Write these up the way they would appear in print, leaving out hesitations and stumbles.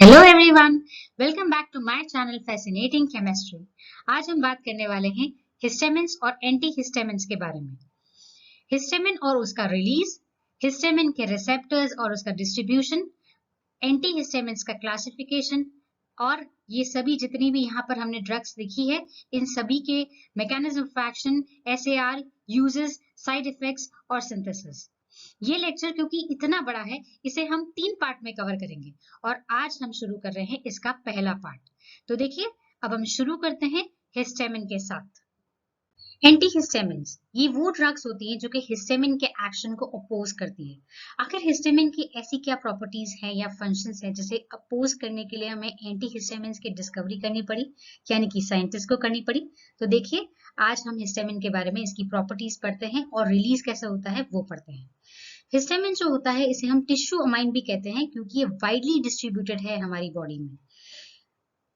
Hello everyone, welcome back to my channel fascinating chemistry. आज हम बात करने वाले हैं हिस्टामिन्स और एंटी हिस्टामिन्स के बारे में। हिस्टामिन और उसका रिलीज, हिस्टामिन के रिसेप्टर्स और उसका डिस्ट्रीब्यूशन, एंटी हिस्टामिन्स का क्लासिफिकेशन और ये सभी जितनी भी यहाँ पर हमने ड्रग्स देखी है इन सभी के mechanism of action, SAR, uses, side effects और सिंथेसिस। ये लेक्चर क्योंकि इतना बड़ा है इसे हम 3 पार्ट में कवर करेंगे और आज हम शुरू कर रहे हैं इसका पहला पार्ट। तो देखिए, अब हम शुरू करते हैं हिस्टामिन के साथ। एंटीहिस्टामिन्स ये वो ड्रग्स होती हैं जो कि हिस्टामिन के एक्शन को अपोज करती है। आखिर हिस्टामिन की ऐसी क्या प्रॉपर्टीज हैं या फंक्शंस हैं जिसे अपोज करने के लिए हमें एंटीहिस्टामिन्स की डिस्कवरी करनी पड़ी, यानी कि साइंटिस्ट को करनी पड़ी। तो देखिए, आज हम हिस्टामिन के बारे में, इसकी प्रॉपर्टीज पढ़ते हैं और रिलीज कैसे होता है वो पढ़ते हैं। हिस्टामिन जो होता है इसे हम टिश्यू अमाइन भी कहते हैं क्योंकि ये वाइडली डिस्ट्रीब्यूटेड है हमारी बॉडी में।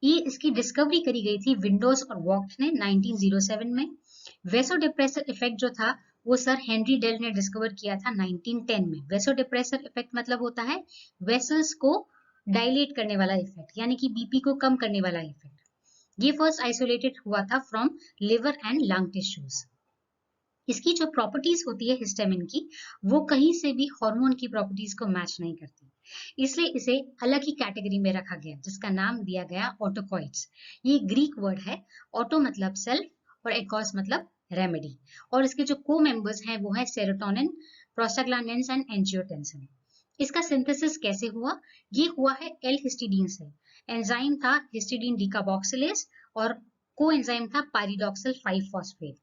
ये इसकी डिस्कवरी करी गई थी विंडोज और वॉक्स ने 1907 में। वेसोडिप्रेसर इफेक्ट जो था वो सर हेनरी डेल ने डिस्कवर किया था 1910 में। वेसोडिप्रेसर इफेक्ट मतलब होता है वेसल्स को डायलेट करने वाला इफेक्ट, यानी कि बीपी को कम करने वाला इफेक्ट। ये फर्स्ट आइसोलेटेड हुआ था from liver and lung tissues. इसकी जो प्रॉपर्टीज होती है हिस्टामिन की, वो कहीं से भी हार्मोन की प्रॉपर्टीज को मैच नहीं करती, इसलिए इसे अलग ही कैटेगरी में रखा गया जिसका नाम दिया गया ऑटोकॉइड्स। ये ग्रीक वर्ड है, ऑटो मतलब सेल्फ और एकॉस मतलब रेमेडी, और इसके जो को मेंबर्स हैं वो है सेरोटोनिन, प्रोस्टाग्लैंडिन्स एंड एंजियोटेंसिन। इसका सिंथेसिस कैसे हुआ? ये हुआ है एल हिस्टिडीन से। एंजाइम था हिस्टिडीन डिकार्बोक्सिलेज और को एंजाइम था पायरिडॉक्सिल 5 फॉस्फेट।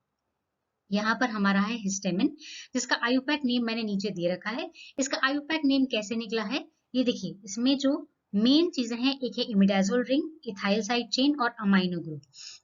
यहाँ पर हमारा है हिस्टामिन जिसका आयुपैक नेम मैंने नीचे दे रखा है। इसका आयुपैक नेम कैसे निकला है ये देखिए, इसमें जो मेन चीजें हैं एक है imidazole ring, ethyl side chain और अमाइनो ग्रुप।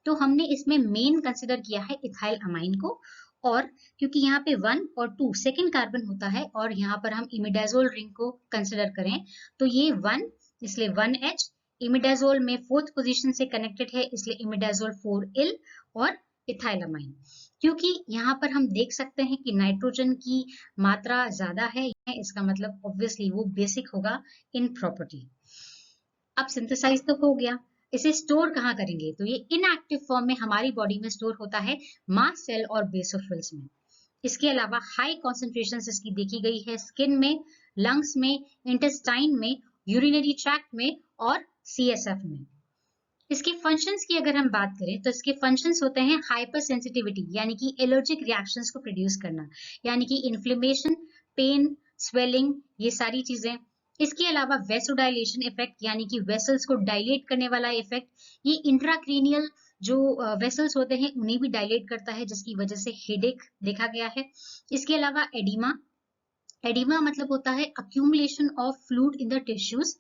तो हमने इसमें मेन कंसिडर किया है इथाइल अमाइन को, और क्योंकि यहाँ पे 1 और 2 सेकेंड कार्बन होता है और यहाँ पर हम इमिडाजोल रिंग को कंसिडर करें तो ये 1, इसलिए 1H। इमिडाजोल में 4th पोजीशन से कनेक्टेड है इसलिए इमिडाजोल 4 इल और इथाइल अमाइन। क्योंकि यहाँ पर हम देख सकते हैं कि नाइट्रोजन की मात्रा ज्यादा है, इसका मतलब ऑब्वियसली वो बेसिक होगा इन प्रॉपर्टी। अब सिंथेसाइज तो हो गया, इसे स्टोर कहाँ करेंगे? तो ये इनएक्टिव फॉर्म में हमारी बॉडी में स्टोर होता है मास्ट सेल और बेसोफिल्स में। इसके अलावा हाई कॉन्सेंट्रेशन इसकी देखी गई है स्किन में, लंग्स में, इंटेस्टाइन में, यूरिनरी ट्रैक्ट में और सीएसएफ में। इसके फंक्शंस की अगर हम बात करें तो इसके फंक्शंस होते हैं हाइपर सेंसिटिविटी, यानी कि एलर्जिक रिएक्शंस को प्रोड्यूस करना, यानी कि इन्फ्लेमेशन, पेन, स्वेलिंग, ये सारी चीजें। इसके अलावा वेसोडाइलेशन इफेक्ट, यानी कि वेसल्स को डायलेट करने वाला इफेक्ट। ये इंट्राक्रेनियल जो वेसल्स होते हैं उन्हें भी डायलेट करता है जिसकी वजह से हेडेक देखा गया है। इसके अलावा एडिमा, एडिमा मतलब होता है accumulation of fluid in the tissues.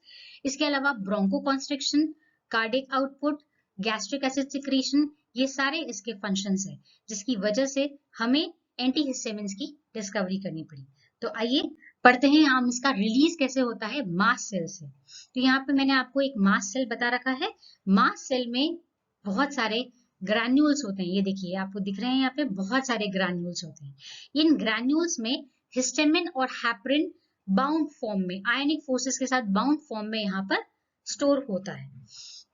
इसके अलावा bronchoconstriction, cardiac output, gastric acid secretion, ये सारे इसके फंक्शंस हैं जिसकी वजह से हमें एंटीहिस्टामिन्स की डिस्कवरी करनी पड़ी। तो आइए पढ़ते हैं हम इसका रिलीज कैसे होता है मास्ट सेल से। तो यहाँ पे मैंने आपको एक मास्ट सेल बता रखा है। मास्ट सेल में बहुत सारे ग्रैन्यूल्स होते हैं, ये देखिए आपको दिख रहे हैं यहाँ पे बहुत सारे ग्रैन्यूल्स होते हैं। इन ग्रैन्यूल्स में हिस्टामिन और हैपरिन बाउंड फॉर्म में, आयनिक फोर्सेस के साथ बाउंड फॉर्म में यहाँ पर स्टोर होता है।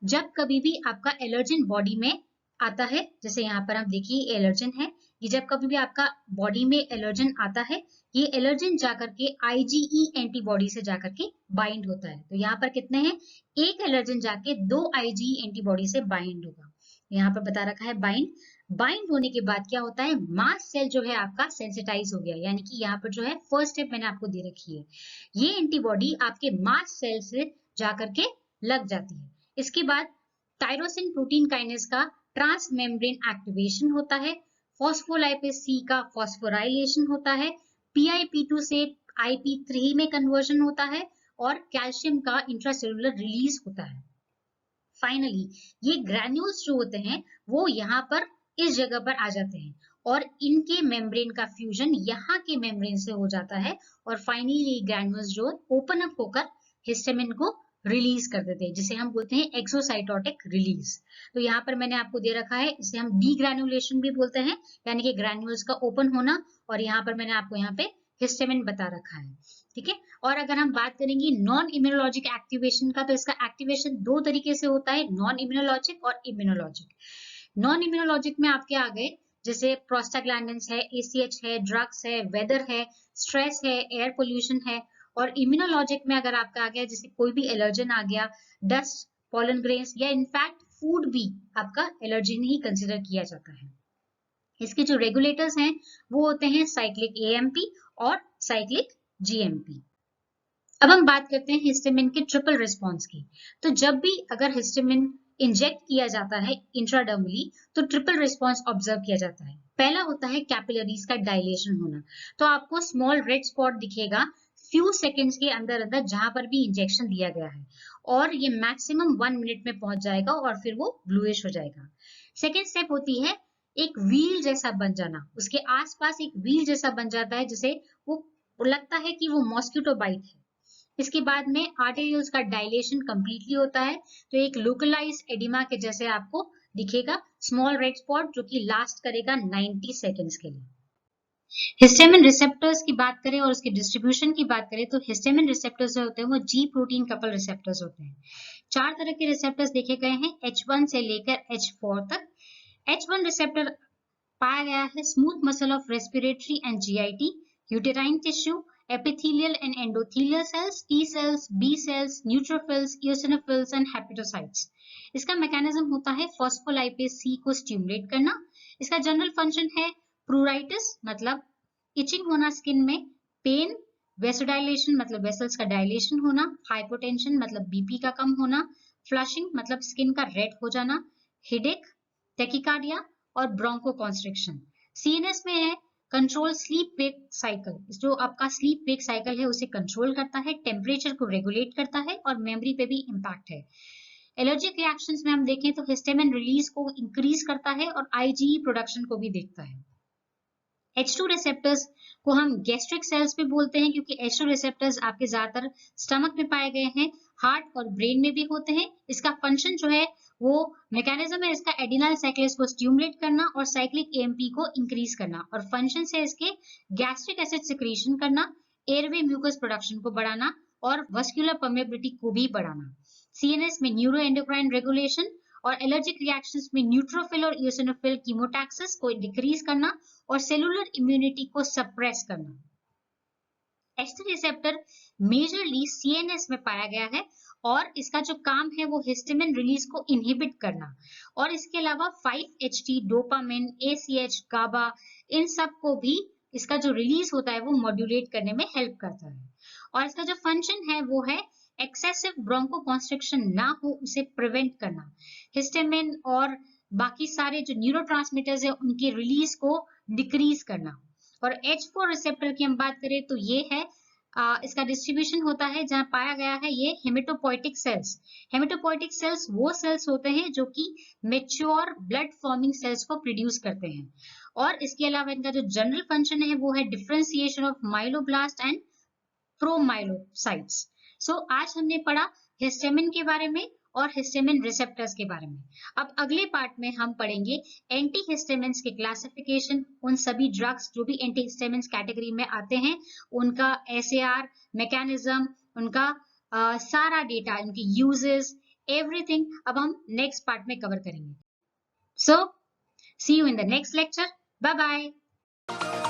जब कभी भी आपका एलर्जन बॉडी में आता है, जैसे यहाँ पर आप देखिए एलर्जन है, ये जब कभी भी आपका बॉडी में एलर्जन आता है, ये एलर्जन जाकर के आईजीई एंटीबॉडी से जाकर के बाइंड होता है। तो यहाँ पर कितने हैं? एक एलर्जन जाके 2 आईजीई एंटीबॉडी से बाइंड होगा। यहाँ पर बता रखा है बाइंड। बाइंड होने के बाद क्या होता है? मास्ट सेल जो है आपका सेंसिटाइज हो गया, यानी कि यहाँ पर जो है फर्स्ट स्टेप मैंने आपको दे रखी है, ये एंटीबॉडी आपके मास्ट सेल से जाकर के लग जाती है। इसके बाद टायरोसिन प्रोटीन काइनेज का ट्रांस मेम्ब्रेन एक्टिवेशन होता है, फॉस्फोलाइपेज सी का फॉस्फोराइलेशन होता है, PIP2 से IP3 में कन्वर्जन होता है और कैल्शियम का इंट्रासेलुलर रिलीज होता है। फाइनली ये ग्रैन्यूल्स जो होते हैं वो यहाँ पर इस जगह पर आ जाते हैं और इनके मेम्ब्रेन का फ्यूजन यहाँ के मेम्ब्रेन से हो जाता है और फाइनली ये ग्रैन्यूल्स जो ओपन अप होकर हिस्टामिन को रिलीज कर देते हैं, जिसे हम बोलते हैं एक्सोसाइटोटिक रिलीज। तो यहाँ पर मैंने आपको दे रखा है, इसे हम डीग्रैनुलेशन भी बोलते हैं, यानी कि ग्रैन्यूल्स का ओपन होना, और यहाँ पर मैंने आपको यहाँ पे हिस्टामिन बता रखा है, ठीक है। और अगर हम बात करेंगे नॉन इम्यूनोलॉजिक एक्टिवेशन का, तो इसका एक्टिवेशन दो तरीके से होता है, नॉन इम्यूनोलॉजिक और इम्यूनोलॉजिक। नॉन इम्यूनोलॉजिक में आपके आ गए जैसे प्रोस्टाग्लैंडिन्स है, एसीएच है, ड्रग्स है, वेदर है, स्ट्रेस है, एयर पोल्यूशन है। और इम्यूनोलॉजिक में अगर आपका आ गया जैसे कोई भी एलर्जन आ गया, डस्ट, पॉलन ग्रेन्स या इनफैक्ट फूड भी आपका एलर्जिन ही कंसिडर किया जाता है। इसके जो रेगुलेटर्स हैं वो होते हैं साइक्लिक एएमपी और साइक्लिक जीएमपी। अब हम बात करते हैं हिस्टामिन के ट्रिपल रिस्पॉन्स की। तो जब भी अगर हिस्टामिन इंजेक्ट किया जाता है इंट्राडर्मली तो ट्रिपल रिस्पॉन्स ऑब्जर्व किया जाता है। पहला होता है कैपिलरीज का डायलेशन होना, तो आपको स्मॉल रेड स्पॉट दिखेगा फ्यू सेकेंड्स के अंदर अंदर जहां पर भी इंजेक्शन दिया गया है, और ये मैक्सिमम 1 मिनट में पहुंच जाएगा और फिर वो ब्लूइश हो जाएगा। सेकेंड स्टेप होती है एक व्हील जैसा बन जाना, उसके आसपास एक व्हील जैसा बन जाता है जिसे वो लगता है कि वो मॉस्किटो बाइट है। इसके बाद में आर्टेरियल्स का डायलेशन कंप्लीटली होता है, तो एक लोकलाइज्ड एडिमा के जैसे आपको दिखेगा स्मॉल रेड स्पॉट जो कि लास्ट करेगा 90 सेकेंड्स के लिए। हिस्टामिन रिसेप्टर्स की बात करें और उसके डिस्ट्रीब्यूशन की बात करें तो हिस्टामिन रिसेप्टर्स जो होते हैं वो जी प्रोटीन कपल रिसेप्टर्स होते हैं। 4 तरह के रिसेप्टर्स देखे गए हैं H1 से लेकर H4 तक। H1 रिसेप्टर पाया गया है smooth muscle of respiratory and GIT, uterine tissue, epithelial and endothelial cells, T cells, B cells, neutrophils, eosinophils and hepatocytes। इसका मैकेनिज्म होता है फॉस्फोलाइपेज सी को स्टिमुलेट करना। इसका जनरल फंक्शन है प्रूराइटिस मतलब इचिंग होना स्किन में, पेन, वेसोडाइलेशन मतलब वेसल्स का डायलेशन होना, हाइपोटेंशन मतलब बीपी का कम होना, फ्लशिंग मतलब स्किन का रेड हो जाना, हेडेक, टेकिकार्डिया और ब्रोंकोकॉन्स्ट्रिक्शन। सीएनएस में है कंट्रोल स्लीप वेक साइकिल, जो आपका स्लीप वेक साइकिल है उसे कंट्रोल करता है, टेम्परेचर को रेगुलेट करता है और मेमोरी पे भी इम्पैक्ट है। एलर्जिक रिएक्शंस में हम देखें तो हिस्टामिन रिलीज को इंक्रीज करता है और आईजीई प्रोडक्शन को भी देखता है। H2 रिसेप्टर्स को हम गैस्ट्रिक सेल्स भी बोलते हैं क्योंकि H2 रिसेप्टर्स आपके ज्यादातर स्टमक में पाए गए हैं, हार्ट और ब्रेन में भी होते हैं। इसका फंक्शन जो है वो मैकेनिज्म है इसका एडिनल साइक्लेस को स्टिमुलेट करना और साइक्लिक एएमपी को इंक्रीज करना, और फंक्शन है इसके गैस्ट्रिक एसिड सिक्रीशन करना, एयरवे म्यूकस प्रोडक्शन को बढ़ाना और वस्कुलर परमेबिलिटी को भी बढ़ाना। सीएनएस में न्यूरो एंडोक्राइन रेगुलेशन और एलर्जिक रिएक्शंस में न्यूट्रोफिल और इओसिनोफिल कीमोटैक्सिस को डिक्रीज करना और सेलुलर इम्यूनिटी को सप्रेस करना। H3 रिसेप्टर मेजरली सीएनएस में पाया गया है और इसका जो काम है वो हिस्टामिन रिलीज को इनहिबिट करना, और इसके अलावा 5-HT, डोपामिन, ACH, गाबा, इन सब को भी इसका जो रिलीज होता है वो मॉड्यूलेट करने में हेल्प करता है। और इसका जो फंक्शन है वो है एक्सेसिव ब्रोंकोकॉन्स्ट्रिक्शन ना हो उसे प्रिवेंट करना, हिस्टामिन और बाकी सारे जो न्यूरोट्रांसमीटर्स है उनकी रिलीज को डिक्रीज करना। और H4 रिसेप्टर की हम बात करें तो ये है इसका डिस्ट्रीब्यूशन होता है जहां पाया गया है ये हेमेटोपोइटिक सेल्स। हेमेटोपोइटिक सेल्स वो सेल्स होते हैं जो कि मेच्योर ब्लड फॉर्मिंग सेल्स को प्रोड्यूस करते हैं, और इसके अलावा इनका जो जनरल फंक्शन है वो है डिफरेंशिएशन ऑफ माइलोब्लास्ट एंड प्रोमाइलोसाइट्स। आज हमने पढ़ा हिस्टामिन के बारे में और हिस्टामिन रिसेप्टर्स के बारे में। अब अगले पार्ट में हम पढ़ेंगे एंटी हिस्टामिन्स के क्लासिफिकेशन, उन सभी ड्रग्स जो भी एंटी हिस्टामिन्स कैटेगरी में आते हैं उनका एसएआर मैकेनिज्म, उनका सारा डेटा, उनकी यूजेस, एवरीथिंग अब हम नेक्स्ट पार्ट में कवर करेंगे। So see you in the next lecture, bye bye.